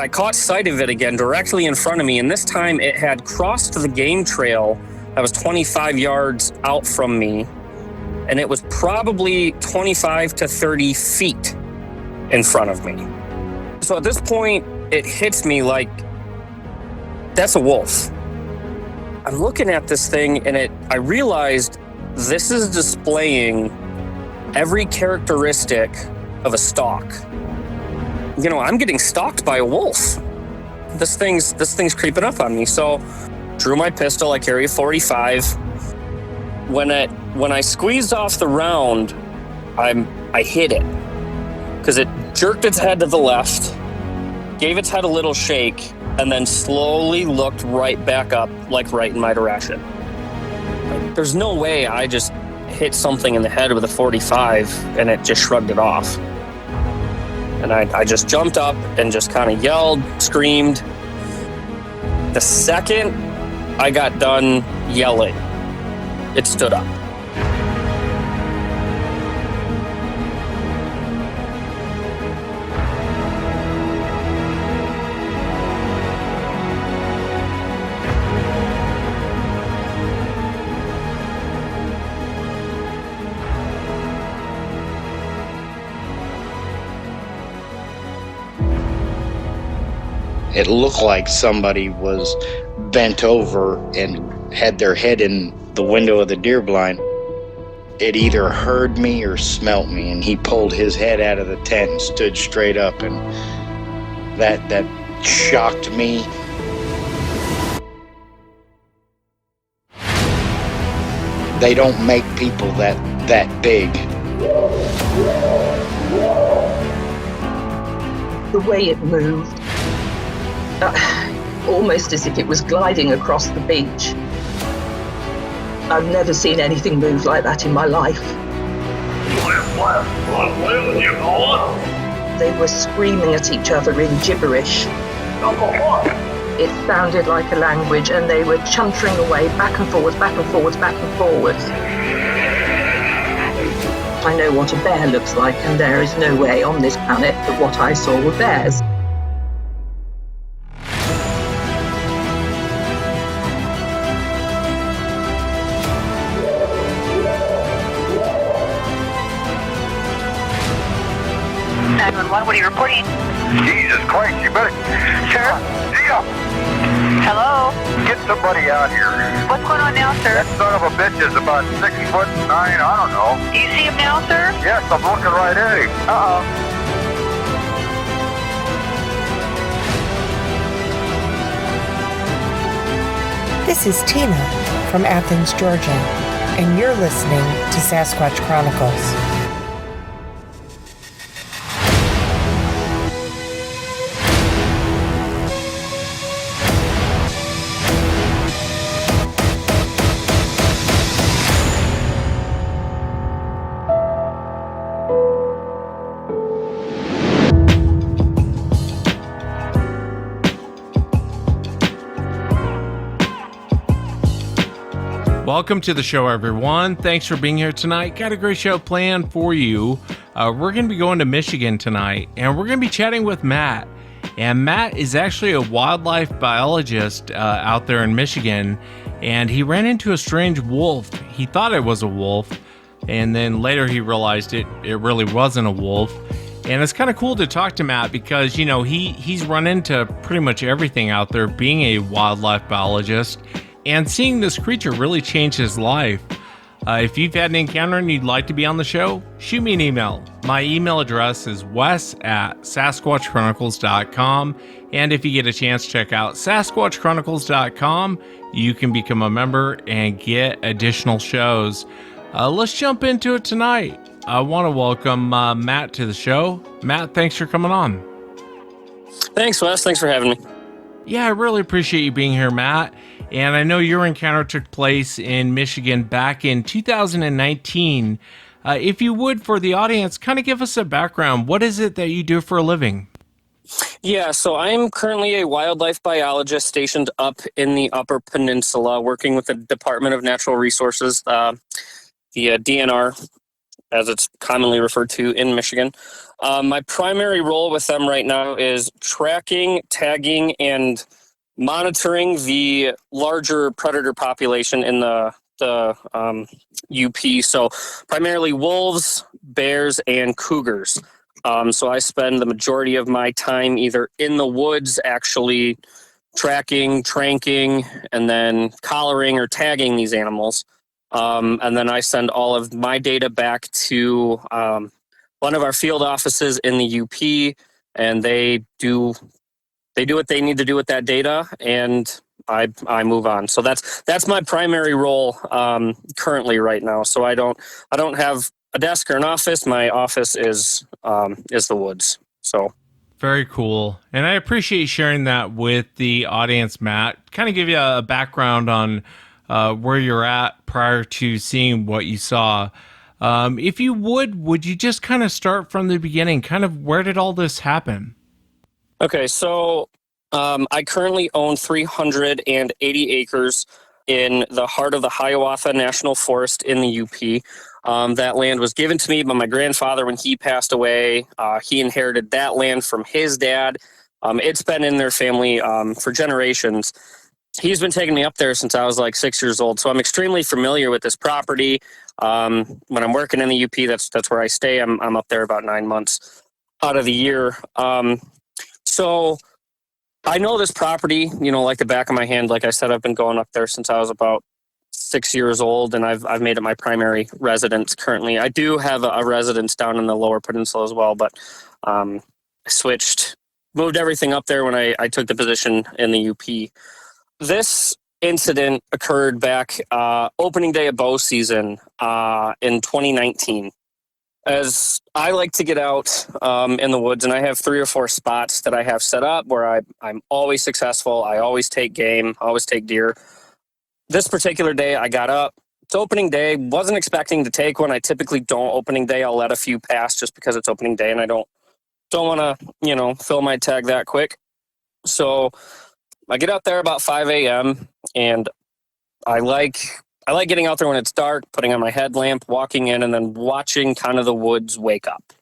I caught sight of it again directly in front of me, and this time it had crossed the game trail that was 25 yards out from me, and it was probably 25 to 30 feet in front of me. So at this point, it hits me like, that's a wolf. I'm looking at this thing, and I realized this is displaying every characteristic of a stalk. I'm getting stalked by a wolf. This thing's creeping up on me. So drew my pistol. I carry a 45. When I squeezed off the round, I hit it because it jerked its head to the left, gave its head a little shake, and then slowly looked right back up, like right in my direction. There's no way I just hit something in the head with a 45 and it just shrugged it off. And I just jumped up and just kind of yelled, screamed. The second I got done yelling, it stood up. It looked like somebody was bent over and had their head in the window of the deer blind. It either heard me or smelt me, and he pulled his head out of the tent and stood straight up, and that shocked me. They don't make people that big. The way it moved, almost as if it was gliding across the beach. I've never seen anything move like that in my life. They were screaming at each other in gibberish. It sounded like a language, and they were chuntering away back and forwards, back and forwards, back and forwards. I know what a bear looks like, and there is no way on this planet that what I saw were bears. What are you reporting? Jesus Christ, you better... Sir? Gia! Hello? Get somebody out here. What's going on now, sir? That son of a bitch is about 6'9", I don't know. Do you see him now, sir? Yes, I'm looking right at him. Uh-oh. This is Tina from Athens, Georgia, and you're listening to Sasquatch Chronicles. Welcome to the show, everyone. Thanks for being here tonight. Got a great show planned for you. We're going to be going to Michigan tonight, and we're going to be chatting with Matt. And Matt is actually a wildlife biologist out there in Michigan, and he ran into a strange wolf. He thought it was a wolf, and then later he realized it really wasn't a wolf. And it's kind of cool to talk to Matt because, you know, he's run into pretty much everything out there being a wildlife biologist. And seeing this creature really changed his life. If you've had an encounter and you'd like to be on the show, shoot me an email. My email address is wes@sasquatchchronicles.com. And if you get a chance, check out sasquatchchronicles.com. You can become a member and get additional shows. Let's jump into it tonight. I want to welcome Matt to the show. Matt, thanks for coming on. Thanks, Wes. Thanks for having me. Yeah, I really appreciate you being here, Matt. And I know your encounter took place in Michigan back in 2019. If you would, for the audience, kind of give us a background. What is it that you do for a living? Yeah, so I'm currently a wildlife biologist stationed up in the Upper Peninsula, working with the Department of Natural Resources, the DNR. as it's commonly referred to in Michigan. My primary role with them right now is tracking, tagging, and monitoring the larger predator population in the UP. So primarily wolves, bears, and cougars. So I spend the majority of my time either in the woods actually tracking, tranking, and then collaring or tagging these animals. And then I send all of my data back to one of our field offices in the UP, and they do what they need to do with that data, and I move on. So that's my primary role currently right now. So I don't have a desk or an office. My office is the woods. So Very cool. And I appreciate sharing that with the audience, Matt. Kind of give you a background on where you're at prior to seeing what you saw. If you would you just kind of start from the beginning? Kind of where did all this happen? Okay, so I currently own 380 acres in the heart of the Hiawatha National Forest in the UP. That land was given to me by my grandfather when he passed away. He inherited that land from his dad. It's been in their family for generations. He's been taking me up there since I was like 6 years old, so I'm extremely familiar with this property. When I'm working in the UP, that's where I stay. I'm up there about 9 months out of the year. So I know this property, like the back of my hand. Like I said, I've been going up there since I was about 6 years old, and I've made it my primary residence currently. I do have a residence down in the Lower Peninsula as well, but I moved everything up there when I took the position in the UP. This incident occurred back opening day of bow season in 2019. As I like to get out in the woods, and I have 3 or 4 spots that I have set up where I'm always successful. I always take game, always take deer. This particular day, I got up. It's opening day. Wasn't expecting to take one. I typically don't opening day. I'll let a few pass just because it's opening day, and I don't want to fill my tag that quick. So I get out there about 5 a.m. and I like getting out there when it's dark, putting on my headlamp, walking in, and then watching kind of the woods wake up.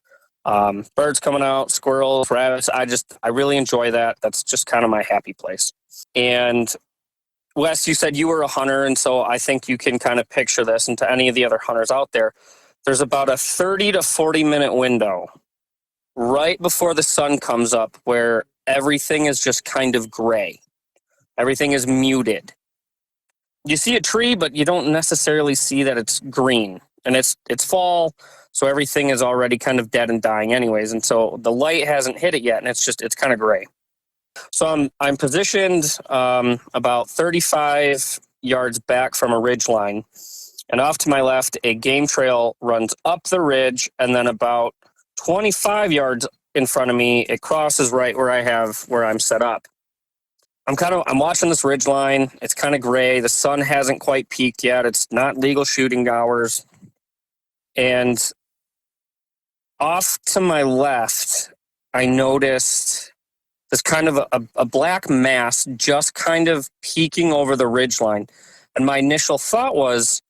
Birds coming out, squirrels, rabbits. I really enjoy that. That's just kind of my happy place. And Wes, you said you were a hunter, and so I think you can kind of picture this, and to any of the other hunters out there, there's about a 30 to 40 minute window right before the sun comes up where everything is just kind of gray. Everything is muted. You see a tree, but you don't necessarily see that it's green. And it's fall, so everything is already kind of dead and dying anyways. And so the light hasn't hit it yet, and it's kind of gray. So I'm positioned about 35 yards back from a ridge line. And off to my left, a game trail runs up the ridge, and then about 25 yards in front of me, it crosses right where I'm set up. I'm watching this ridge line. It's kind of gray. The sun hasn't quite peaked yet. It's not legal shooting hours. And off to my left, I noticed this kind of a black mass just kind of peeking over the ridge line. And my initial thought was,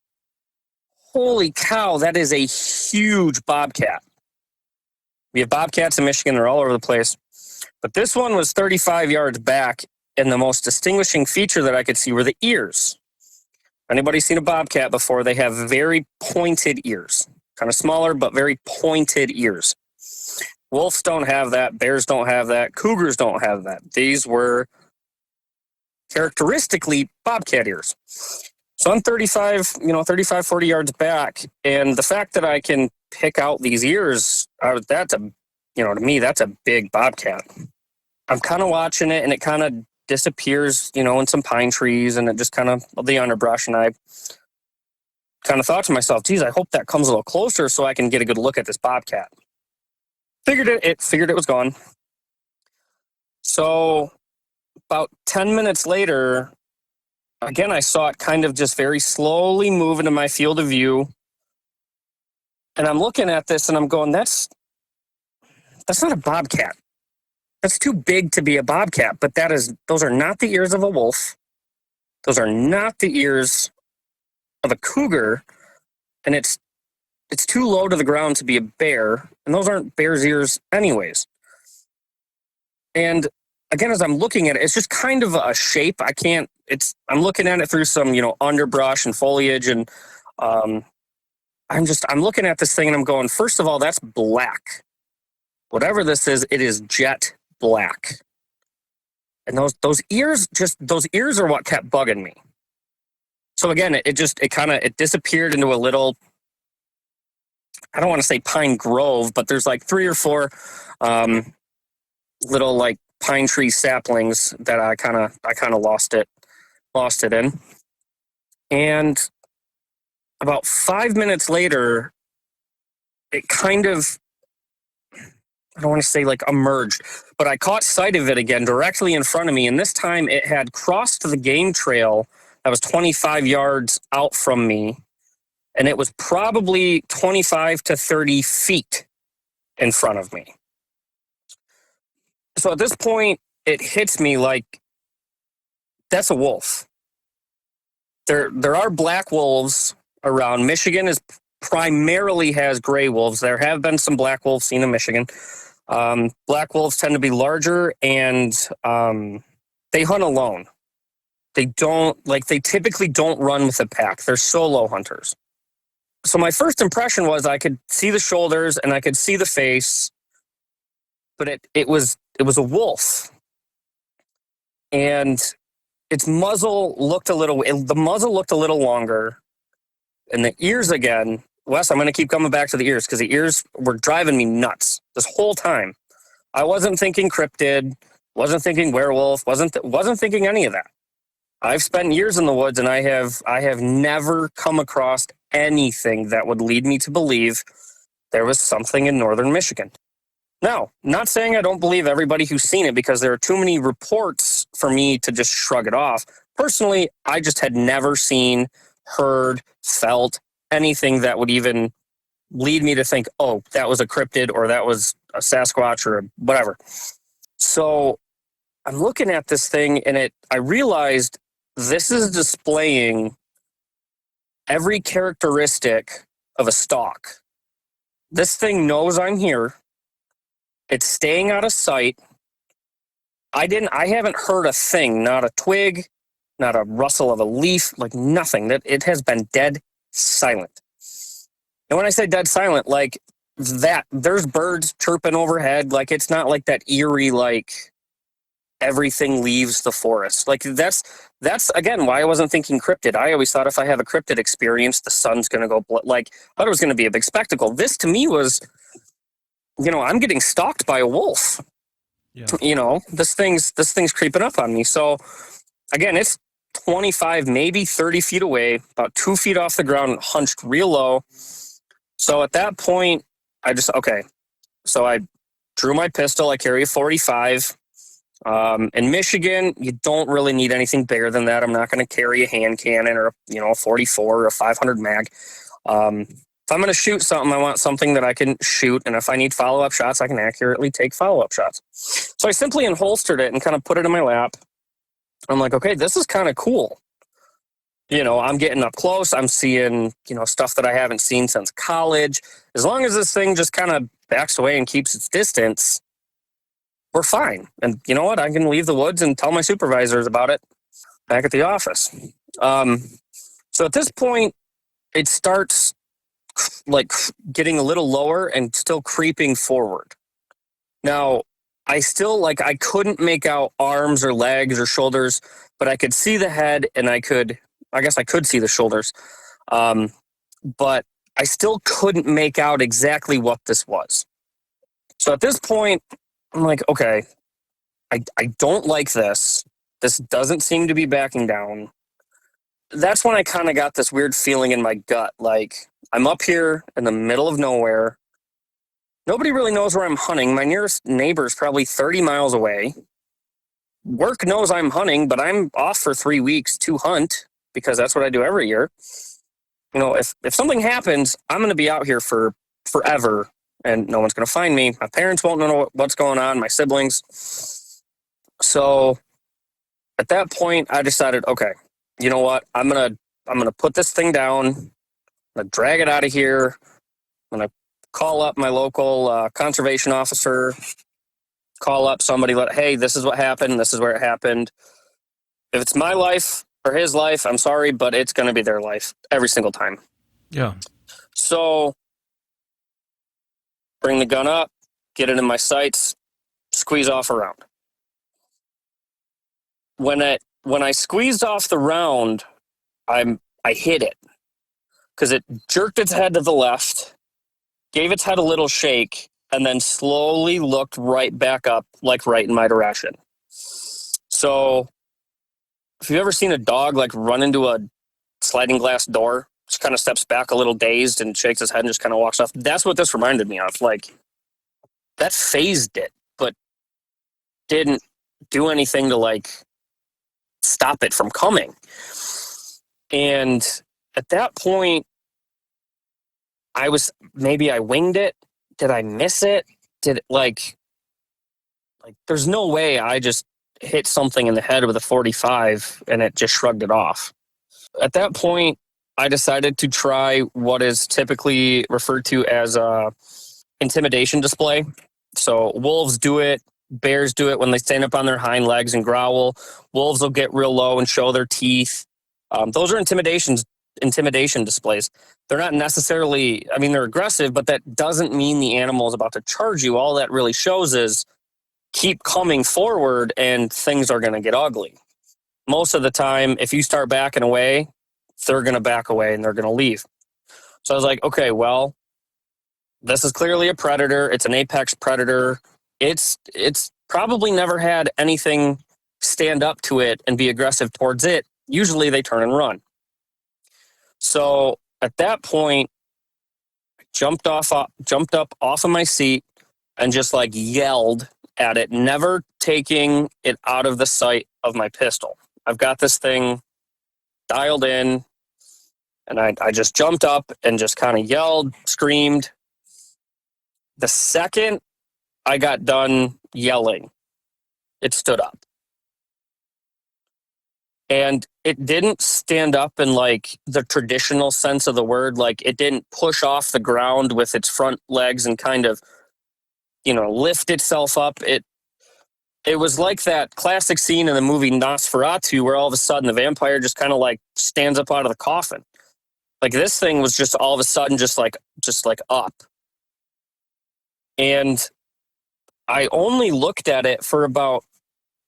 holy cow, that is a huge bobcat. We have bobcats in Michigan. They're all over the place. But this one was 35 yards back. And the most distinguishing feature that I could see were the ears. Anybody seen a bobcat before? They have very pointed ears. Kind of smaller, but very pointed ears. Wolves don't have that. Bears don't have that. Cougars don't have that. These were characteristically bobcat ears. So I'm 35, 40 yards back. And the fact that I can pick out these ears, to me, that's a big bobcat. I'm kind of watching it, and it kind of disappears, in some pine trees, and it just kind of the underbrush. And I kind of thought to myself, geez, I hope that comes a little closer so I can get a good look at this bobcat. Figured it was gone. So about 10 minutes later, again, I saw it kind of just very slowly move into my field of view. And I'm looking at this and I'm going, that's not a bobcat. That's too big to be a bobcat, but those are not the ears of a wolf. Those are not the ears of a cougar. And it's it's too low to the ground to be a bear, and those aren't bear's ears anyways. And again, as I'm looking at it, it's just kind of a shape. I'm looking at it through some, underbrush and foliage, and I'm looking at this thing and I'm going, first of all, that's black. Whatever this is, it is jet black. And those ears are what kept bugging me. So again, it disappeared into a little, I don't want to say pine grove, but there's like 3 or 4 little like pine tree saplings that I kind of lost it in. And about 5 minutes later, it kind of, I don't want to say like emerged, but I caught sight of it again directly in front of me. And this time it had crossed the game trail that was 25 yards out from me. And it was probably 25 to 30 feet in front of me. So at this point, it hits me like, that's a wolf. There are black wolves around. Michigan primarily has gray wolves. There have been some black wolves seen in Michigan. Black wolves tend to be larger, and they hunt alone. They typically don't run with a pack. They're solo hunters. So my first impression was I could see the shoulders and I could see the face, but it was a wolf. And its muzzle looked a little longer, and the ears again. Wes, I'm going to keep coming back to the ears because the ears were driving me nuts this whole time. I wasn't thinking cryptid, wasn't thinking werewolf, wasn't thinking any of that. I've spent years in the woods, and I have never come across anything that would lead me to believe there was something in northern Michigan. Now, not saying I don't believe everybody who's seen it, because there are too many reports for me to just shrug it off. Personally, I just had never seen, heard, felt anything that would even lead me to think, oh, that was a cryptid, or that was a Sasquatch, or whatever. So I'm looking at this thing, and I realized this is displaying every characteristic of a stalk. This thing knows I'm here. It's staying out of sight. I haven't heard a thing, not a twig, not a rustle of a leaf, like nothing. That it has been dead silent. And when I say dead silent, like that, there's birds chirping overhead. Like it's not like that eerie, like everything leaves the forest. Like that's again why I wasn't thinking cryptid. I always thought if I have a cryptid experience, the sun's going to go like I thought it was going to be a big spectacle. This to me was, I'm getting stalked by a wolf. Yeah. This thing's creeping up on me. So again, it's 25, maybe 30 feet away, about 2 feet off the ground, hunched real low. So at that point, So I drew my pistol. I carry a 45. In Michigan, you don't really need anything bigger than that. I'm not going to carry a hand cannon or, a 44 or a 500 mag. If I'm going to shoot something, I want something that I can shoot. And if I need follow-up shots, I can accurately take follow-up shots. So I simply unholstered it and kind of put it in my lap. I'm like, okay, this is kind of cool. I'm getting up close. I'm seeing, stuff that I haven't seen since college. As long as this thing just kind of backs away and keeps its distance, we're fine. And you know what? I can leave the woods and tell my supervisors about it back at the office. So at this point, it starts like getting a little lower and still creeping forward. Now, I couldn't make out arms or legs or shoulders, but I could see the head, and I guess I could see the shoulders. But I still couldn't make out exactly what this was. So at this point, I'm like, okay, I don't like this. This doesn't seem to be backing down. That's when I kind of got this weird feeling in my gut. Like, I'm up here in the middle of nowhere. Nobody really knows where I'm hunting. My nearest neighbor is probably 30 miles away. Work knows I'm hunting, but I'm off for 3 weeks to hunt because that's what I do every year. If something happens, I'm going to be out here for forever, and no one's going to find me. My parents won't know what's going on, my siblings. So at that point, I decided, okay, you know what? I'm going to put this thing down. I'm going to drag it out of here. I'm going to call up my local conservation officer, call up somebody, hey, this is what happened. This is where it happened. If it's my life or his life, I'm sorry, but it's going to be their life every single time. Yeah. So bring the gun up, get it in my sights, squeeze off a round. When I squeezed off the round, I hit it because it jerked its head to the left, gave its head a little shake, and then slowly looked right back up, like right in my direction. So if you've ever seen a dog like run into a sliding glass door, just kind of steps back a little dazed and shakes his head and just kind of walks off, that's what this reminded me of. Like, that phased it, but didn't do anything to like stop it from coming. And at that point, I winged it. Did I miss it? Did it like there's no way I just hit something in the head with a 45 and it just shrugged it off. At that point, I decided to try what is typically referred to as a intimidation display. So wolves do it, bears do it when they stand up on their hind legs and growl. Wolves will get real low and show their teeth. Those are intimidation displays. They're not necessarily, they're aggressive, but that doesn't mean the animal is about to charge you. All that really shows is keep coming forward and things are going to get ugly. Most of the time, if you start backing away, they're going to back away and they're going to leave. So I was like, okay, well, this is clearly a predator. It's an apex predator. It's probably never had anything stand up to it and be aggressive towards it. Usually they turn and run. So at that point, I jumped up off of my seat and just like yelled at it, never taking it out of the sight of my pistol. I've got this thing dialed in, and I just jumped up and just kind of yelled, screamed. The second I got done yelling, it stood up. And it didn't stand up in like the traditional sense of the word. Like, it didn't push off the ground with its front legs and kind of, lift itself up. It was like that classic scene in the movie Nosferatu where all of a sudden the vampire just kind of like stands up out of the coffin. Like, this thing was just all of a sudden just like up. And I only looked at it for about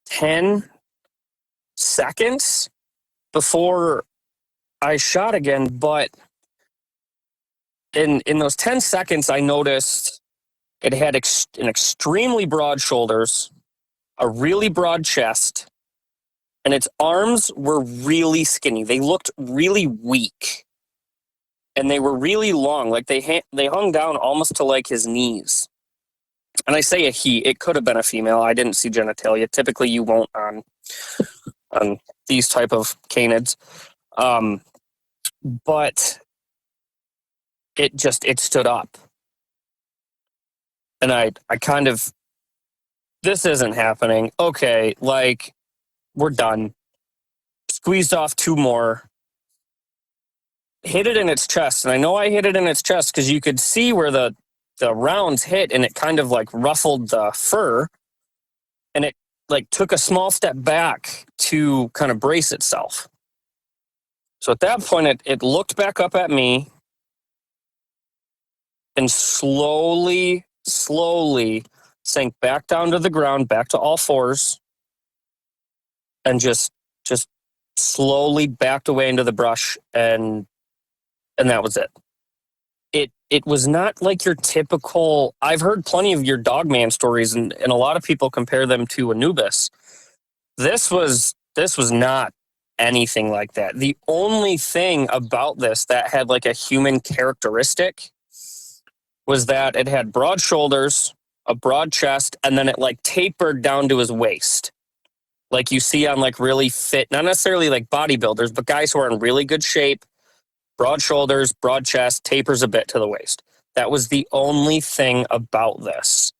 10 seconds before I shot again. But in those 10 seconds, I noticed it had an extremely broad shoulders, a really broad chest, and its arms were really skinny. They looked really weak, and they were really long. Like, they hung down almost to like his knees. And I say a he, it could have been a female. I didn't see genitalia. Typically you won't on these type of canids. But it stood up. And I kind of, this isn't happening. Okay, like, we're done. Squeezed off 2 more. Hit it in its chest. And I know I hit it in its chest because you could see where the rounds hit, and it kind of like ruffled the fur. And it like took a small step back to kind of brace itself. So at that point, it looked back up at me and slowly sank back down to the ground, back to all fours, and just slowly backed away into the brush, and that was it. It was not like your typical. I've heard plenty of your Dogman stories, and a lot of people compare them to Anubis. This was not anything like that. The only thing about this that had like a human characteristic was that it had broad shoulders, a broad chest, and then it like tapered down to his waist. Like you see on like really fit, not necessarily like bodybuilders, but guys who are in really good shape, broad shoulders, broad chest, tapers a bit to the waist. That was the only thing about this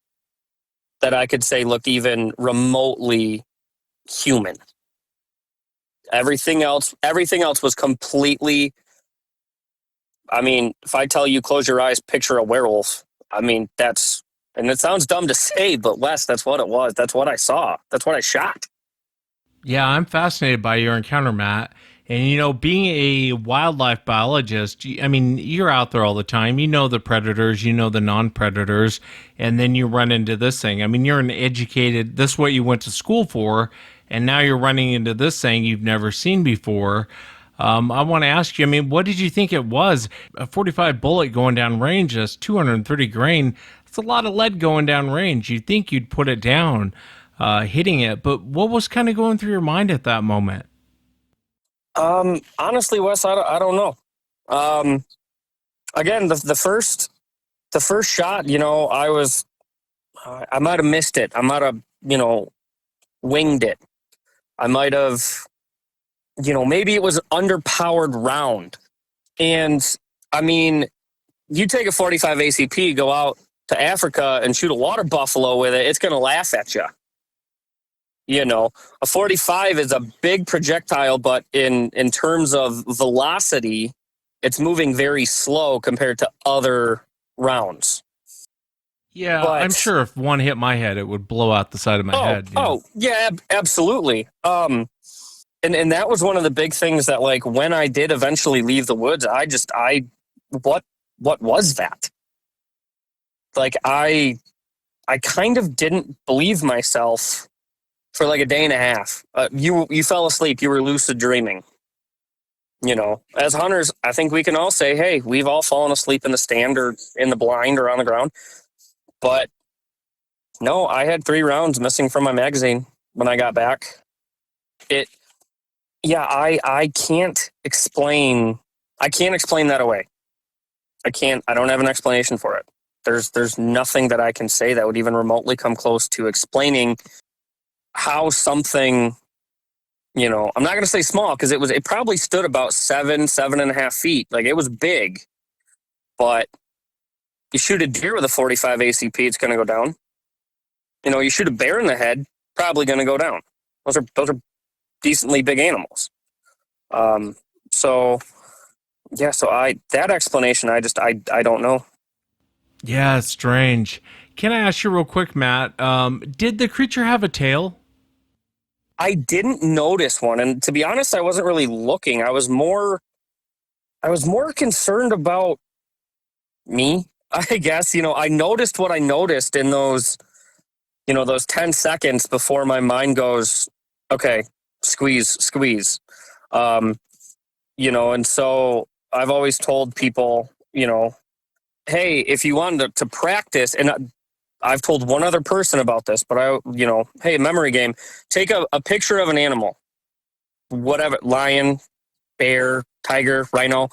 that I could say looked even remotely human. Everything else was completely I mean, if I tell you close your eyes, picture a werewolf, I mean, and it sounds dumb to say, but Wes, that's what it was. That's what I saw. That's what I shot. Yeah, I'm fascinated by your encounter, Matt. And, being a wildlife biologist, I mean, you're out there all the time. You know the predators, you know the non predators, and then you run into this thing. I mean, you're an educated, this is what you went to school for, and now you're running into this thing you've never seen before. I want to ask you, I mean, what did you think it was? A 45 bullet going down range, that's 230 grain. That's a lot of lead going down range. You'd think you'd put it down, hitting it, but what was kind of going through your mind at that moment? Honestly, Wes, I don't know. Again, the first shot, I might have missed it. I might have, winged it. I might have, maybe it was an underpowered round. And I mean, you take a 45 ACP, go out to Africa and shoot a water buffalo with it, it's going to laugh at you. A 45 is a big projectile, but in terms of velocity, it's moving very slow compared to other rounds. Yeah, but I'm sure if one hit my head, it would blow out the side of my head. Yeah, absolutely. And that was one of the big things that, like, when I did eventually leave the woods, what was that? Like, I kind of didn't believe myself for like a day and a half. You fell asleep. You were lucid dreaming. As hunters, I think we can all say, hey, we've all fallen asleep in the stand or in the blind or on the ground. But no, I had 3 rounds missing from my magazine when I got back. I can't explain that away. I don't have an explanation for it. There's nothing that I can say that would even remotely come close to explaining how something, I'm not going to say small, because it probably stood about 7.5 feet. Like, it was big, but you shoot a deer with a 45 ACP, it's going to go down. You shoot a bear in the head, probably going to go down. Those are decently big animals. So that explanation, I don't know. Yeah, it's strange. Can I ask you real quick, Matt? Did the creature have a tail? I didn't notice one, and to be honest, I wasn't really looking. I was more concerned about me, I guess. I noticed what I noticed in those 10 seconds before my mind goes, okay, squeeze. And so I've always told people, hey, if you wanted to practice, and I've told one other person about this, but hey, memory game, take a picture of an animal, whatever, lion, bear, tiger, rhino,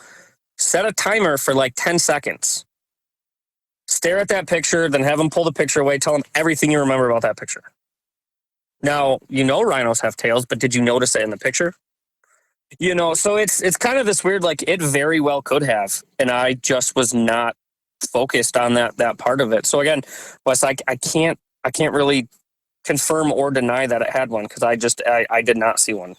set a timer for like 10 seconds. Stare at that picture, then have them pull the picture away, tell them everything you remember about that picture. Now, rhinos have tails, but did you notice it in the picture? So it's kind of this weird, like, it very well could have, and I just was not focused on that part of it. So again, Wes, I can't really confirm or deny that it had one, because I did not see one.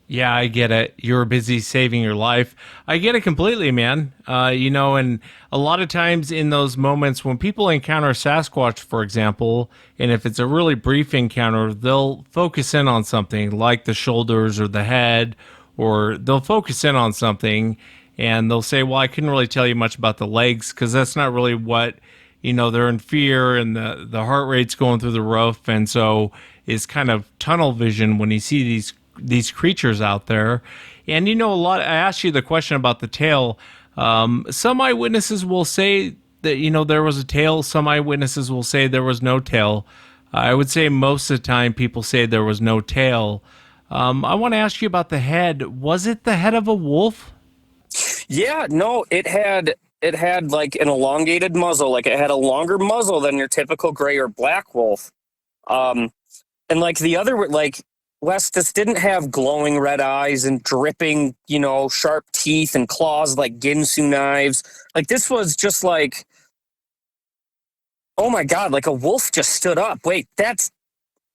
Yeah, I get it. You were busy saving your life. I get it completely, man. And a lot of times in those moments when people encounter Sasquatch, for example, and if it's a really brief encounter, they'll focus in on something like the shoulders or the head, or they'll focus in on something and they'll say, well, I couldn't really tell you much about the legs because that's not really what, they're in fear and the heart rate's going through the roof. And so it's kind of tunnel vision when you see these creatures out there. And I asked you the question about the tail. Some eyewitnesses will say that, there was a tail. Some eyewitnesses will say there was no tail. I would say most of the time people say there was no tail. I want to ask you about the head. Was it the head of a wolf? Yeah, no, it had like an elongated muzzle. Like, it had a longer muzzle than your typical gray or black wolf. And like the other, like, Wes, this didn't have glowing red eyes and dripping, sharp teeth and claws like Ginsu knives. Like, this was just like, oh my God, like a wolf just stood up. Wait,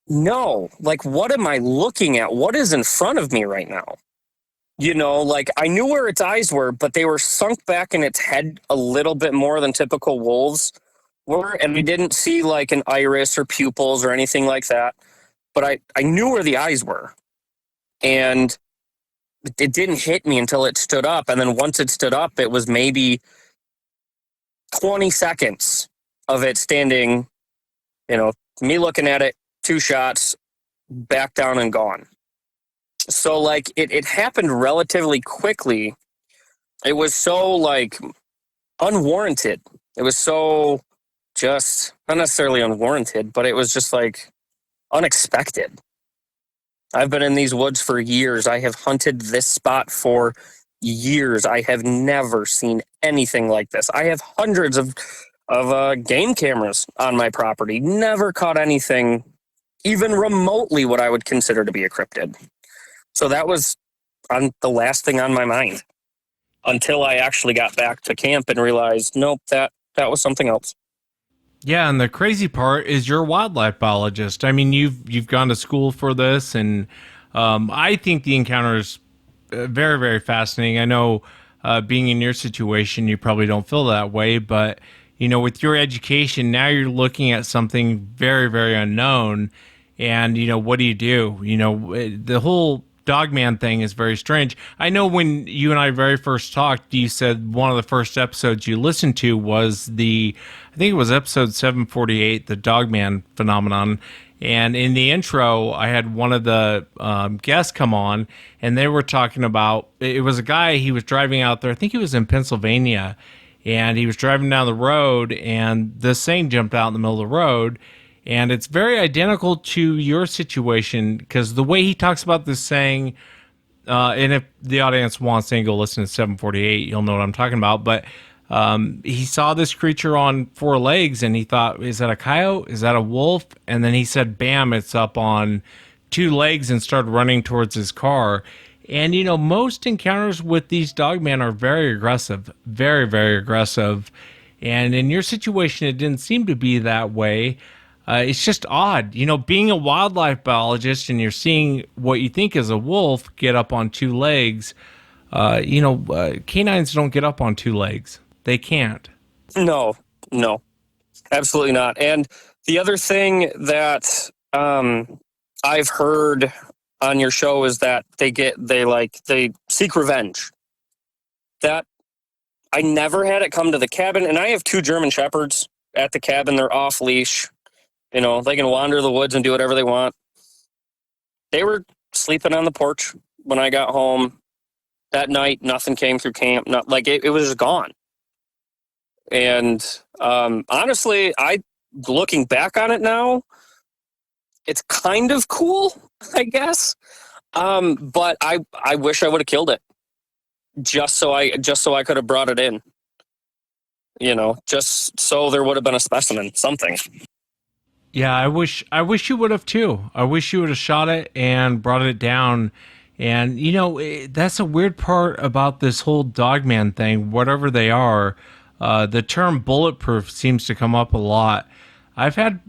no, like, what am I looking at? What is in front of me right now? Like I knew where its eyes were, but they were sunk back in its head a little bit more than typical wolves were. And we didn't see like an iris or pupils or anything like that. But I knew where the eyes were. And it didn't hit me until it stood up. And then once it stood up, it was maybe 20 seconds of it standing, me looking at it, 2 shots, back down and gone. So like it happened relatively quickly. It was so like unwarranted. It was so just not necessarily unwarranted, but it was just like unexpected. I've been in these woods for years. I have hunted this spot for years. I have never seen anything like this. I have hundreds of game cameras on my property. Never caught anything even remotely what I would consider to be a cryptid. So that was on the last thing on my mind until I actually got back to camp and realized, nope, that was something else. Yeah, and the crazy part is you're a wildlife biologist. I mean, you've gone to school for this, and I think the encounter is very, very fascinating. I know being in your situation, you probably don't feel that way, but with your education, now you're looking at something very, very unknown, and what do you do? The whole Dogman thing is very strange. I know when you and I very first talked, you said one of the first episodes you listened to was I think it was episode 748, the Dogman phenomenon. And in the intro, I had one of the guests come on, and they were talking about, it was a guy, he was driving out there, I think he was in Pennsylvania, and he was driving down the road, and this thing jumped out in the middle of the road. And it's very identical to your situation, because the way he talks about this saying, and if the audience wants to go listen to 748, you'll know what I'm talking about. But he saw this creature on 4 legs, and he thought, is that a coyote? Is that a wolf? And then he said, bam, it's up on 2 legs, and started running towards his car. And, most encounters with these dogmen are very aggressive, very, very aggressive. And in your situation, it didn't seem to be that way. It's just odd, being a wildlife biologist and you're seeing what you think is a wolf get up on 2 legs. Canines don't get up on 2 legs. They can't. No, absolutely not. And the other thing that I've heard on your show is that they seek revenge. That I never had it come to the cabin, and I have 2 German Shepherds at the cabin. They're off leash. They can wander the woods and do whatever they want. They were sleeping on the porch when I got home that night. Nothing came through camp. It was just gone. And honestly, looking back on it now, it's kind of cool, I guess. But I wish I would have killed it just so I could have brought it in. Just so there would have been a specimen, something. Yeah, I wish you would have too. I wish you would have shot it and brought it down. And that's a weird part about this whole Dogman thing. Whatever they are, the term bulletproof seems to come up a lot. I've had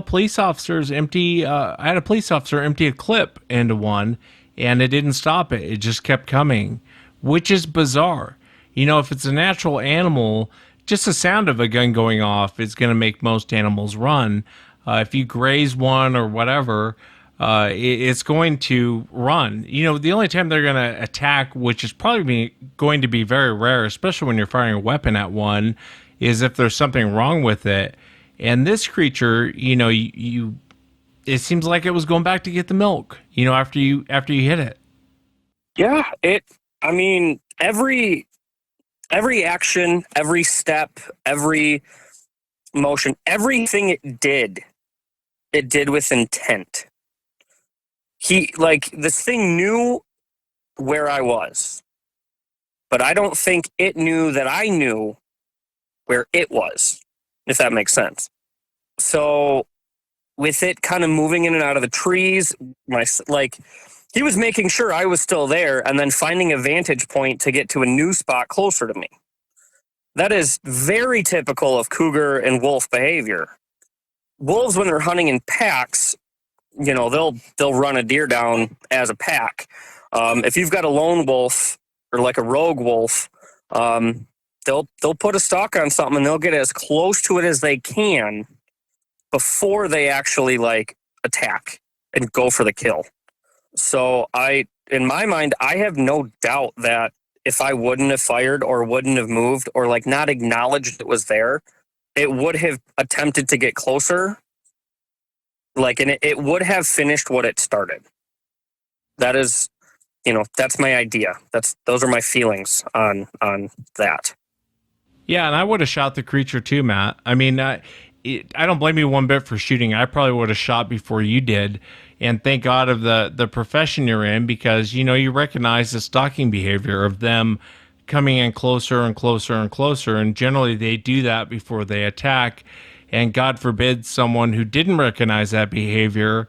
police officers empty. I had a police officer empty a clip into one, and it didn't stop it. It just kept coming, which is bizarre. If it's a natural animal, just the sound of a gun going off is going to make most animals run. If you graze one or whatever, it's going to run. The only time they're going to attack, which is probably going to be very rare, especially when you're firing a weapon at one, is if there's something wrong with it. And this creature, it seems like it was going back to get the milk, after you hit it. Yeah, every action, every step, every motion, everything it did with intent. This thing knew where I was, but I don't think it knew that I knew where it was, if that makes sense. So with it kind of moving in and out of the trees, he was making sure I was still there and then finding a vantage point to get to a new spot closer to me. That is very typical of cougar and wolf behavior. Wolves, when they're hunting in packs, they'll run a deer down as a pack. If you've got a lone wolf or like a rogue wolf, they'll put a stalk on something and they'll get as close to it as they can before they actually like attack and go for the kill. So in my mind, I have no doubt that if I wouldn't have fired or wouldn't have moved or like not acknowledged it was there, it would have attempted to get closer. Like, and it would have finished what it started. That is, that's my idea. Those are my feelings on that. Yeah, and I would have shot the creature too, Matt. I mean, I don't blame you one bit for shooting. I probably would have shot before you did. And thank God of the profession you're in, because, you recognize the stalking behavior of them coming in closer and closer and closer. And generally they do that before they attack. And God forbid someone who didn't recognize that behavior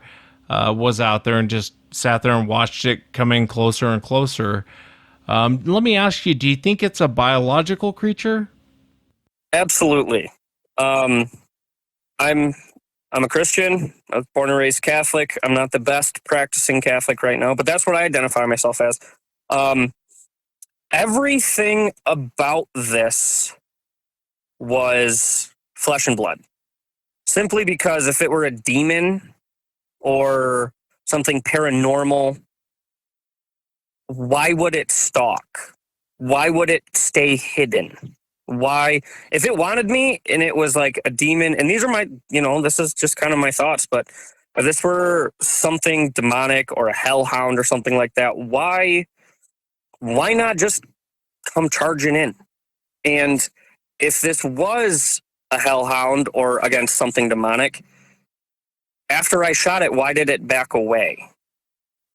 was out there and just sat there and watched it come in closer and closer. Let me ask you, do you think it's a biological creature? Absolutely. I'm a Christian. I was born and raised Catholic. I'm not the best practicing Catholic right now, but that's what I identify myself as. Everything about this was flesh and blood. Simply because if it were a demon or something paranormal, why would it stalk? Why would it stay hidden? Why, if it wanted me and it was like a demon, and these are my, this is just kind of my thoughts, but if this were something demonic or a hellhound or something like that, why not just come charging in? And if this was a hellhound or against something demonic, after I shot it, why did it back away?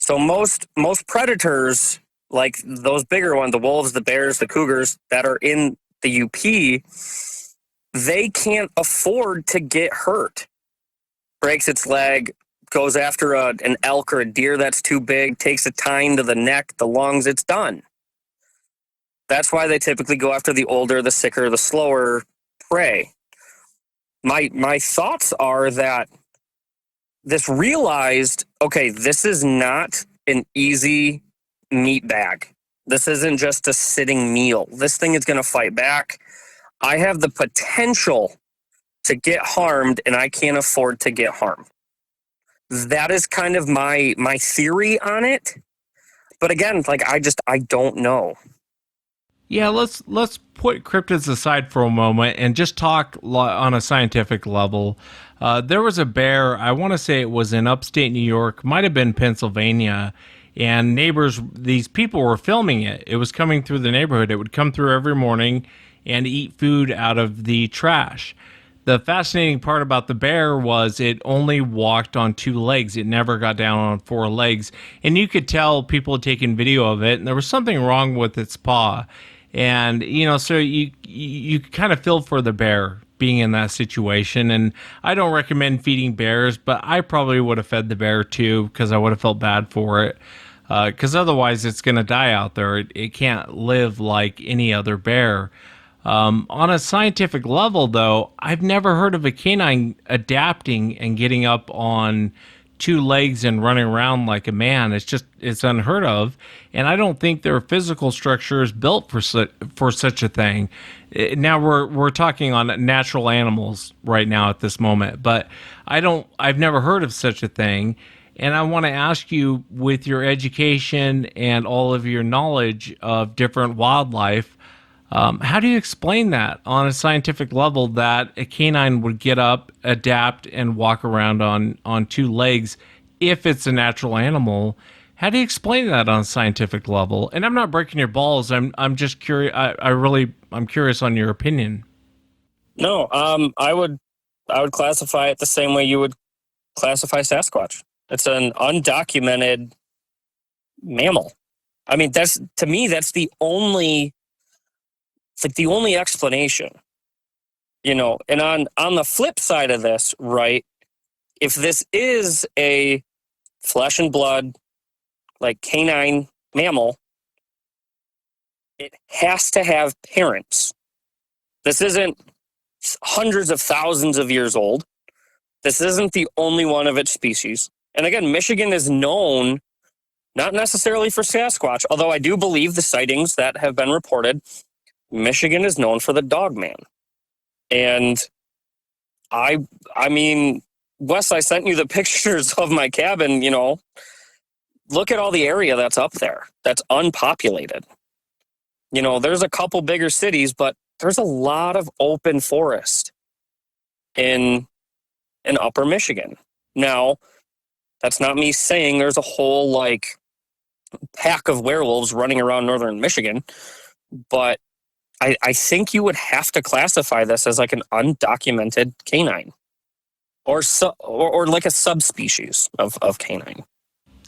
So most predators, like those bigger ones, the wolves, the bears, the cougars that are in the UP, they can't afford to get hurt. Breaks its leg, goes after an elk or a deer that's too big, takes a tine to the neck, the lungs, it's done. That's why they typically go after the older, the sicker, the slower prey. My thoughts are that this realized, okay, this is not an easy meat bag. This isn't just a sitting meal. This thing is going to fight back. I have the potential to get harmed, and I can't afford to get harmed. That is kind of my theory on it. But again, like I don't know. Yeah, let's put cryptids aside for a moment and just talk on a scientific level. There was a bear, I want to say it was in upstate New York, might have been Pennsylvania, and neighbors, these people were filming it. It was coming through the neighborhood. It would come through every morning and eat food out of the trash. The fascinating part about the bear was it only walked on 2 legs. It never got down on 4 legs. And you could tell people had taken video of it, and there was something wrong with its paw. And, so you kind of feel for the bear being in that situation. And I don't recommend feeding bears, but I probably would have fed the bear too, because I would have felt bad for it. Because otherwise it's going to die out there. It can't live like any other bear. On a scientific level, though, I've never heard of a canine adapting and getting up on 2 legs and running around like a man. It's unheard of. And I don't think their physical structure is built for such a thing. Now we're talking on natural animals right now at this moment, but I've never heard of such a thing. And I want to ask you, with your education and all of your knowledge of different wildlife, how do you explain that on a scientific level, that a canine would get up, adapt, and walk around on 2 legs if it's a natural animal? How do you explain that on a scientific level? And I'm not breaking your balls. I'm just curious. I'm curious on your opinion. No, I would classify it the same way you would classify Sasquatch. It's an undocumented mammal. I mean, to me, that's the only explanation. And on the flip side of this, right, if this is a flesh and blood, like canine mammal, it has to have parents. This isn't hundreds of thousands of years old. This isn't the only one of its species. And again, Michigan is known Not necessarily for Sasquatch, although I do believe the sightings that have been reported, Michigan is known for the Dogman. And I mean, Wes, I sent you the pictures of my cabin, look at all the area that's up there that's unpopulated. There's a couple bigger cities, but there's a lot of open forest in upper Michigan. Now, that's not me saying there's a whole pack of werewolves running around northern Michigan, but I think you would have to classify this as an undocumented canine or like a subspecies of canine.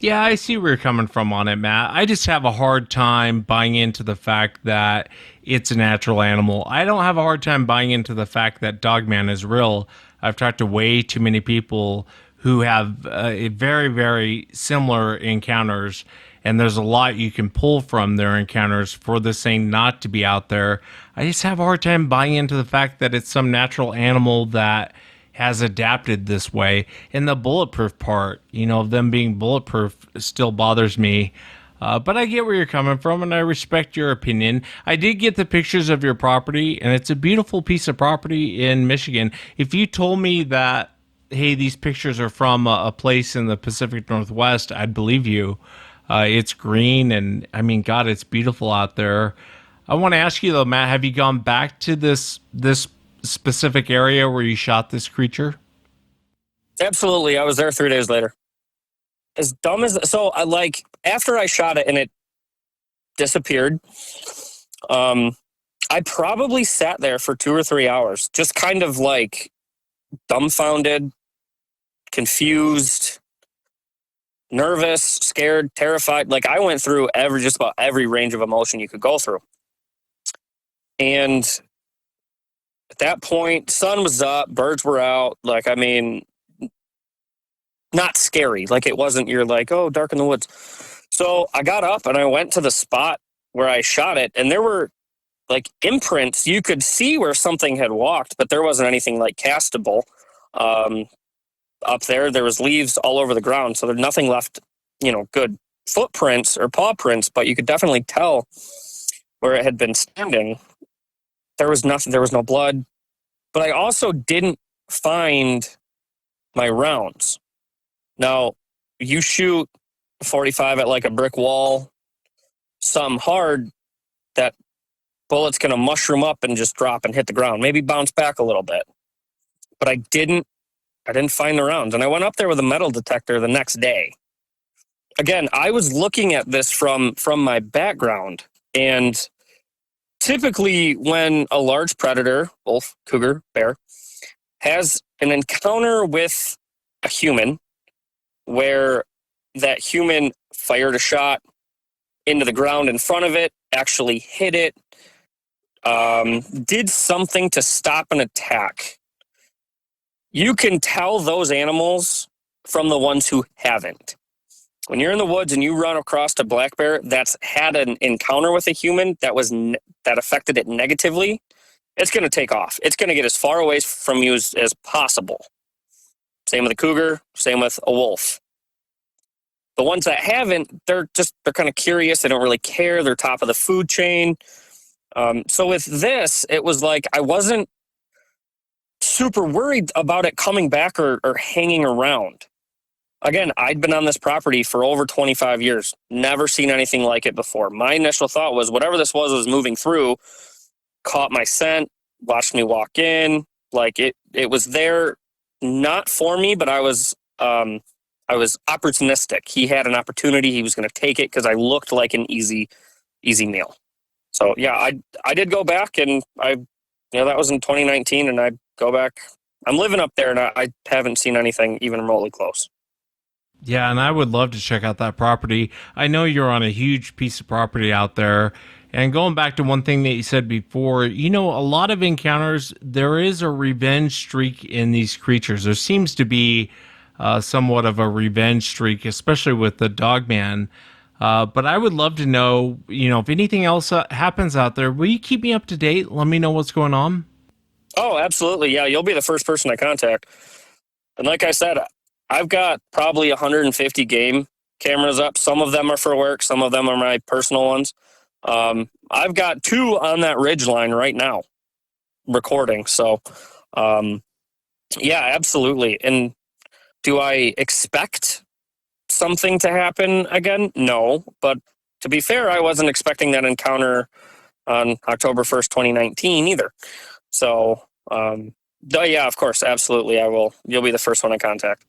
Yeah, I see where you're coming from on it, Matt. I just have a hard time buying into the fact that it's a natural animal. I don't have a hard time buying into the fact that Dogman is real. I've talked to way too many people who have very, very similar encounters, and there's a lot you can pull from their encounters for this thing not to be out there. I just have a hard time buying into the fact that it's some natural animal that has adapted this way. And the bulletproof part, of them being bulletproof still bothers me. But I get where you're coming from, and I respect your opinion. I did get the pictures of your property, and it's a beautiful piece of property in Michigan. If you told me that, hey, these pictures are from a place in the Pacific Northwest, I'd believe you. It's green, and I mean, God, it's beautiful out there. I want to ask you though, Matt, have you gone back to this specific area where you shot this creature? Absolutely. I was there 3 days later. As dumb as after I shot it and it disappeared, I probably sat there for 2 or 3 hours, just kind of dumbfounded, confused, nervous, scared, terrified. I went through just about every range of emotion you could go through. And at that point, sun was up, birds were out. Not scary. It wasn't, you're oh, dark in the woods. So I got up and I went to the spot where I shot it, and there were imprints. You could see where something had walked, but there wasn't anything castable. Up there was leaves all over the ground, so there's nothing left, good footprints or paw prints, but you could definitely tell where it had been standing. There was nothing, there was no blood, but I also didn't find my rounds. Now, you shoot 45 at a brick wall, something hard, that bullet's going to mushroom up and just drop and hit the ground, maybe bounce back a little bit. But I didn't find the rounds, and I went up there with a metal detector the next day. Again, I was looking at this from my background, and typically when a large predator, wolf, cougar, bear, has an encounter with a human where that human fired a shot into the ground in front of it, actually hit it, did something to stop an attack, you can tell those animals from the ones who haven't. When you're in the woods and you run across a black bear that's had an encounter with a human that affected it negatively, it's going to take off. It's going to get as far away from you as possible. Same with a cougar, same with a wolf. The ones that haven't, they're kind of curious. They don't really care. They're top of the food chain. So with this, it was I wasn't super worried about it coming back or hanging around. Again, I'd been on this property for over 25 years, never seen anything like it before. My initial thought was whatever this was moving through, caught my scent, watched me walk in. It was there, not for me, but I was opportunistic. He had an opportunity. He was going to take it because I looked like an easy meal. So yeah, I did go back, and that was in 2019, and I'd go back. I'm living up there, and I haven't seen anything even remotely close. Yeah, and I would love to check out that property. I know you're on a huge piece of property out there. And going back to one thing that you said before, a lot of encounters, there is a revenge streak in these creatures. There seems to be somewhat of a revenge streak, especially with the Dogman. But I would love to know, if anything else happens out there, will you keep me up to date? Let me know what's going on. Oh, absolutely. Yeah, you'll be the first person I contact. And like I said, I've got probably 150 game cameras up. Some of them are for work. Some of them are my personal ones. I've got 2 on that ridge line right now recording. So, yeah, absolutely. And do I expect something to happen again? No. But to be fair, I wasn't expecting that encounter on October 1st, 2019 either. So, yeah, of course, absolutely. I will. You'll be the first one I contact.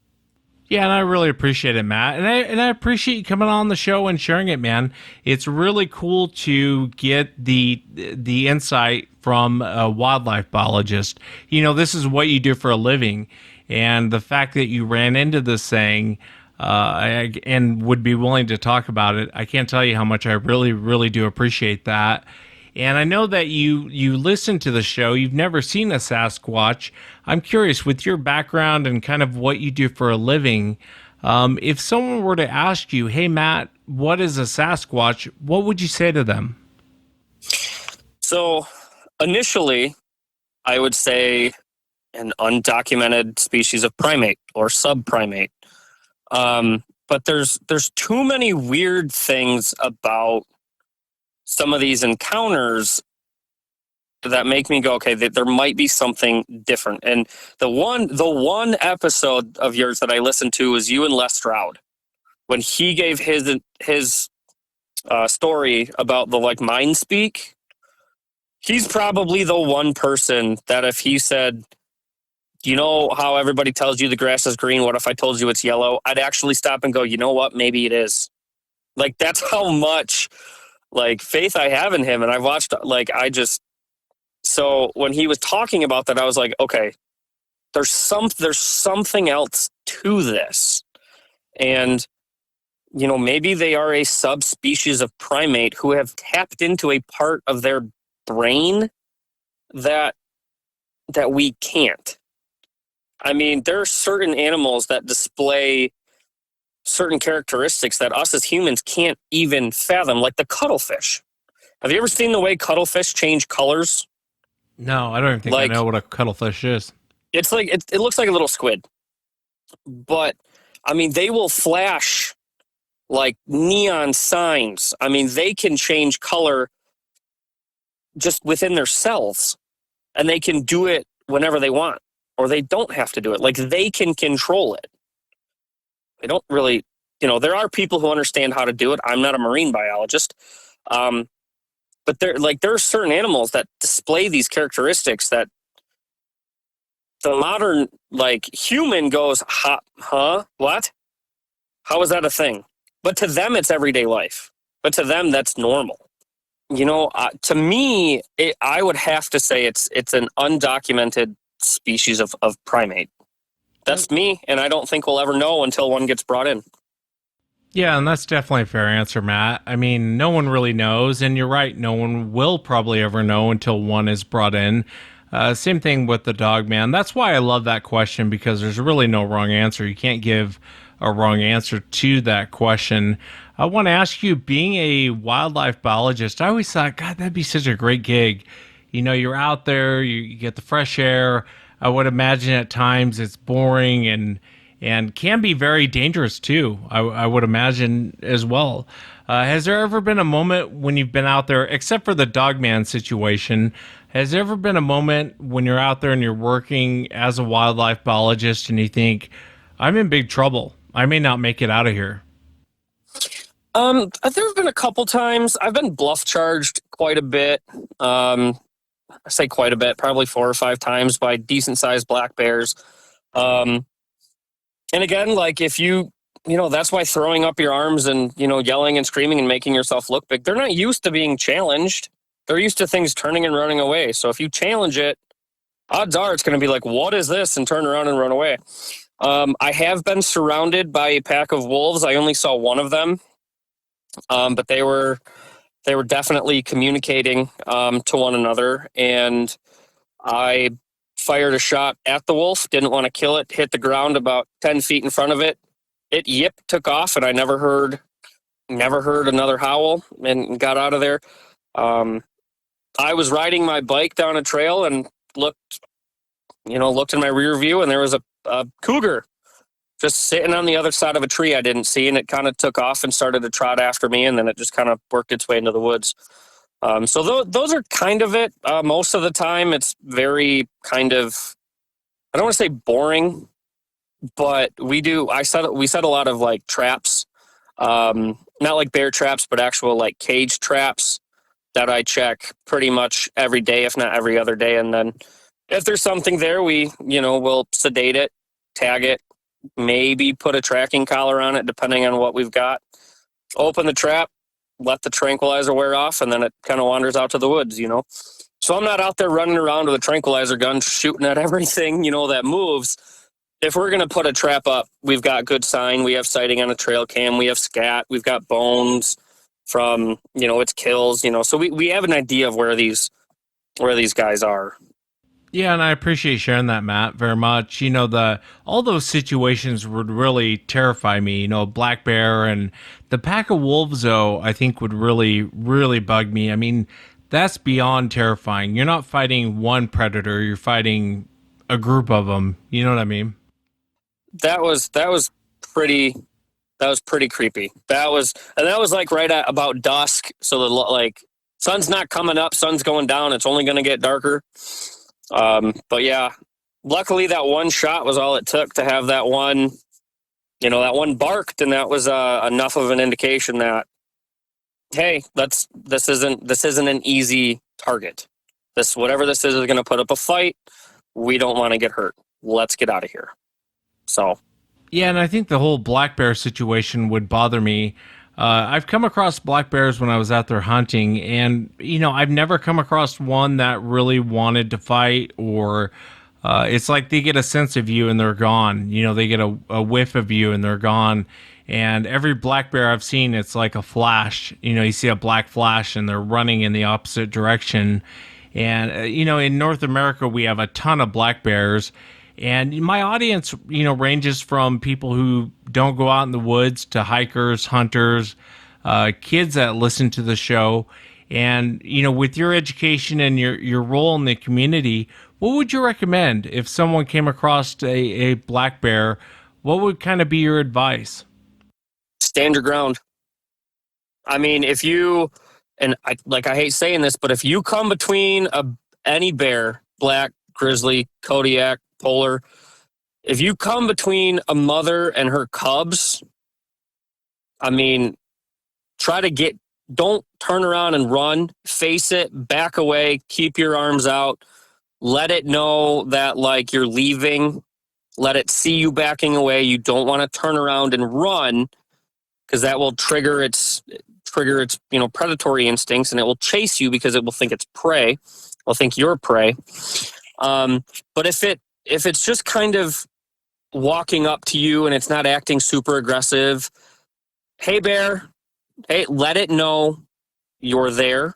Yeah, and I really appreciate it, Matt. And I appreciate you coming on the show and sharing it, man. It's really cool to get the insight from a wildlife biologist. You know, this is what you do for a living, and the fact that you ran into this thing and would be willing to talk about it, I can't tell you how much I really, really do appreciate that. And I know that you listen to the show. You've never seen a Sasquatch. I'm curious, with your background and kind of what you do for a living, if someone were to ask you, hey, Matt, what is a Sasquatch? What would you say to them? So initially, I would say an undocumented species of primate or subprimate. But there's too many weird things about some of these encounters that make me go, okay, there might be something different. And the one episode of yours that I listened to was you and Les Stroud, when he gave his story about the mind speak. He's probably the one person that if he said, you know how everybody tells you the grass is green, what if I told you it's yellow? I'd actually stop and go, you know what, maybe it is. That's how much faith I have in him. And I've watched, so when he was talking about that, I was like, okay, there's something else to this. And, maybe they are a subspecies of primate who have tapped into a part of their brain that we can't. I mean, there are certain animals that display certain characteristics that us as humans can't even fathom, like the cuttlefish. Have you ever seen the way cuttlefish change colors? No, I don't even think I know what a cuttlefish is. It's it looks like a little squid. But, I mean, they will flash like neon signs. I mean, they can change color just within their cells. And they can do it whenever they want. Or they don't have to do it. They can control it. They don't really, there are people who understand how to do it. I'm not a marine biologist. But there are certain animals that display these characteristics that the modern, human goes, huh? What? How is that a thing? But to them, it's everyday life. But to them, that's normal. To me, I would have to say it's an undocumented species of primate. That's me, and I don't think we'll ever know until one gets brought in. Yeah, and that's definitely a fair answer, Matt. I mean, no one really knows, and you're right, no one will probably ever know until one is brought in. Same thing with the Dogman. That's why I love that question, because there's really no wrong answer. You can't give a wrong answer to that question. I want to ask you, being a wildlife biologist, I always thought, God, that'd be such a great gig. You're out there, you get the fresh air. I would imagine at times it's boring and can be very dangerous too. I would imagine as well. Has there ever been a moment when you've been out there, except for the Dogman situation, has there ever been a moment when you're out there and you're working as a wildlife biologist and you think, I'm in big trouble, I may not make it out of here? There have been a couple times. I've been bluff charged quite a bit. I say quite a bit, probably 4 or 5 times by decent sized black bears. And again, if that's why throwing up your arms and, yelling and screaming and making yourself look big, they're not used to being challenged. They're used to things turning and running away. So if you challenge it, odds are it's going to be like, what is this? And turn around and run away. I have been surrounded by a pack of wolves. I only saw one of them. But they were definitely communicating to one another, and I fired a shot at the wolf, didn't want to kill it, hit the ground about 10 feet in front of it. It took off, and I never heard another howl and got out of there. I was riding my bike down a trail and looked in my rear view, and there was a cougar just sitting on the other side of a tree I didn't see, and it kind of took off and started to trot after me, and then it just kind of worked its way into the woods. So those are kind of it. Most of the time, it's very kind of, I don't want to say boring, but we set a lot of like traps, not like bear traps, but actual like cage traps that I check pretty much every day, if not every other day. And then if there's something there, we'll sedate it, tag it, maybe put a tracking collar on it, depending on what we've got. Open the trap, let the tranquilizer wear off, and then it kind of wanders out to the woods, So I'm not out there running around with a tranquilizer gun shooting at everything, that moves. If we're going to put a trap up, we've got good sign. We have sighting on a trail cam. We have scat. We've got bones from, its kills, So we have an idea of where these guys are. Yeah, and I appreciate sharing that, Matt, very much. All those situations would really terrify me. Black bear and the pack of wolves, though, I think would really, really bug me. I mean, that's beyond terrifying. You're not fighting one predator; you're fighting a group of them. You know what I mean? That was pretty creepy. That was like right at about dusk. So the sun's not coming up, sun's going down. It's only going to get darker. But yeah, luckily that one shot was all it took to have that one, that one barked, and that was enough of an indication that, hey, this isn't an easy target. Whatever this is going to put up a fight. We don't want to get hurt. Let's get out of here. So. Yeah, and I think the whole black bear situation would bother me. I've come across black bears when I was out there hunting, and I've never come across one that really wanted to fight, or it's like they get a sense of you and they're gone. They get a whiff of you and they're gone. And every black bear I've seen, it's like a flash. You see a black flash and they're running in the opposite direction. And in North America, we have a ton of black bears. And my audience, ranges from people who don't go out in the woods to hikers, hunters, kids that listen to the show. And, with your education and your role in the community, what would you recommend if someone came across a black bear? What would kind of be your advice? Stand your ground. I mean, I hate saying this, but if you come between any bear, black, grizzly, Kodiak, polar, if you come between a mother and her cubs, I mean, don't turn around and run, face it, back away, keep your arms out, let it know that you're leaving, let it see you backing away. You don't want to turn around and run, because that will trigger its predatory instincts, and it will chase you because it will think it's prey. It'll think you're prey. But if it's just kind of walking up to you and it's not acting super aggressive, hey bear, hey, let it know you're there.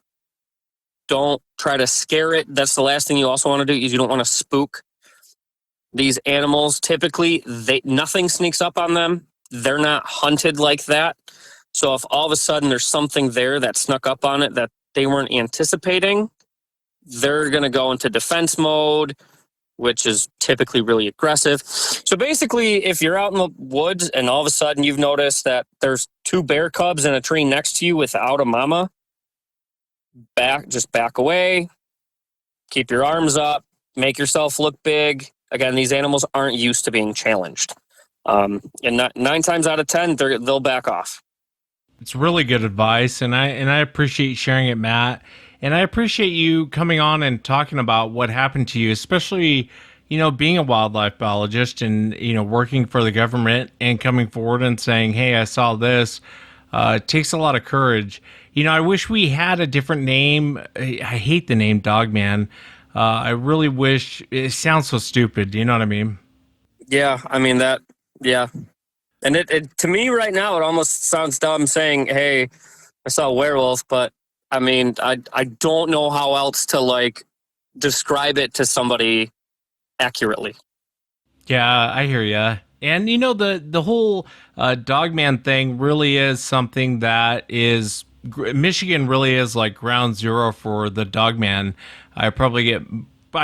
Don't try to scare it. That's the last thing you also want to do, is you don't want to spook these animals. Typically, nothing sneaks up on them. They're not hunted like that. So if all of a sudden there's something there that snuck up on it that they weren't anticipating, they're going to go into defense mode, which is typically really aggressive. So basically, if you're out in the woods and all of a sudden you've noticed that there's two bear cubs in a tree next to you without a mama, just back away, keep your arms up, make yourself look big. Again, these animals aren't used to being challenged. And 9 times out of 10, they'll back off. It's really good advice, and I appreciate sharing it, Matt. And I appreciate you coming on and talking about what happened to you, especially, being a wildlife biologist and, working for the government and coming forward and saying, hey, I saw this. It takes a lot of courage. I wish we had a different name. I hate the name Dogman. I really wish. It sounds so stupid. You know what I mean? Yeah, I mean that. Yeah. And it to me right now, it almost sounds dumb saying, hey, I saw a werewolf, but I mean, I don't know how else to describe it to somebody accurately. Yeah, I hear ya. And the whole Dogman thing really is something that is Michigan really is like ground zero for the Dogman. I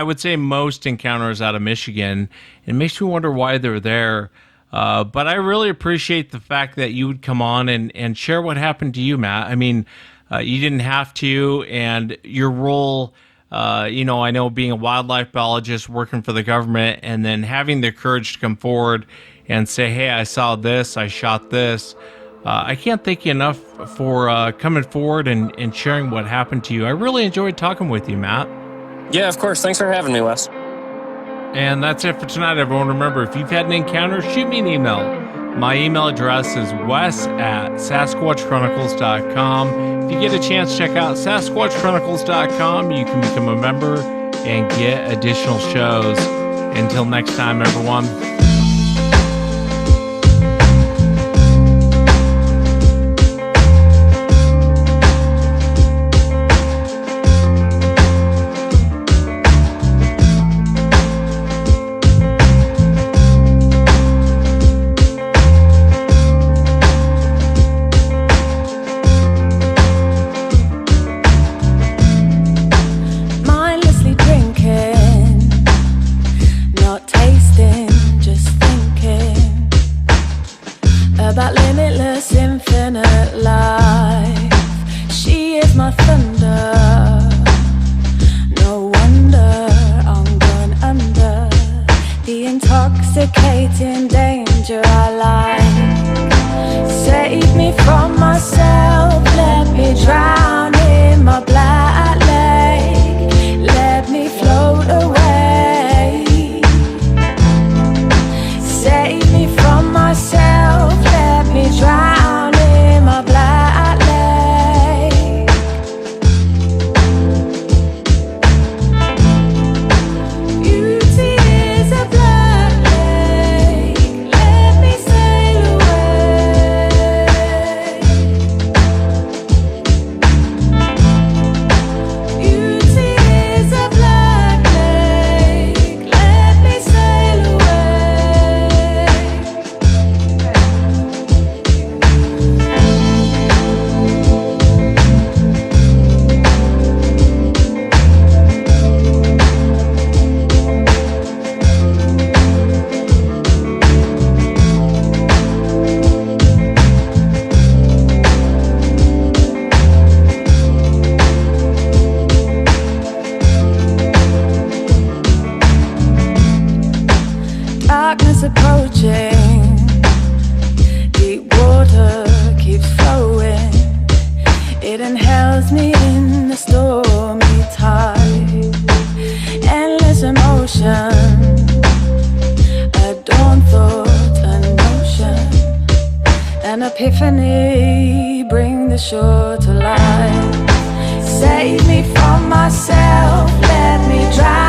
would say most encounters out of Michigan. It makes me wonder why they're there. But I really appreciate the fact that you would come on and share what happened to you, Matt. I mean, you didn't have to, and your role, I know being a wildlife biologist working for the government and then having the courage to come forward and say, hey, I saw this, I shot this. I can't thank you enough for coming forward and sharing what happened to you. I really enjoyed talking with you, Matt. Yeah, of course. Thanks for having me, Wes. And that's it for tonight, everyone. Remember, if you've had an encounter, shoot me an email. My email address is wes@sasquatchchronicles.com. If you get a chance, check out sasquatchchronicles.com. You can become a member and get additional shows. Until next time, everyone. About limitless infinite life. She is my thunder. No wonder I'm going under the intoxicating danger I like. Save me from myself, let me drown in my black lake. Let me float away. Save me from myself, let me drown in my black lake. Beauty is a black lake, let me sail away. Beauty is a black lake, let me sail away. Darkness approaching, deep water keeps flowing. It inhales me in the stormy tide. Endless emotion, a dawn thought, a notion, an epiphany, bring the shore to life. Save me from myself, let me drown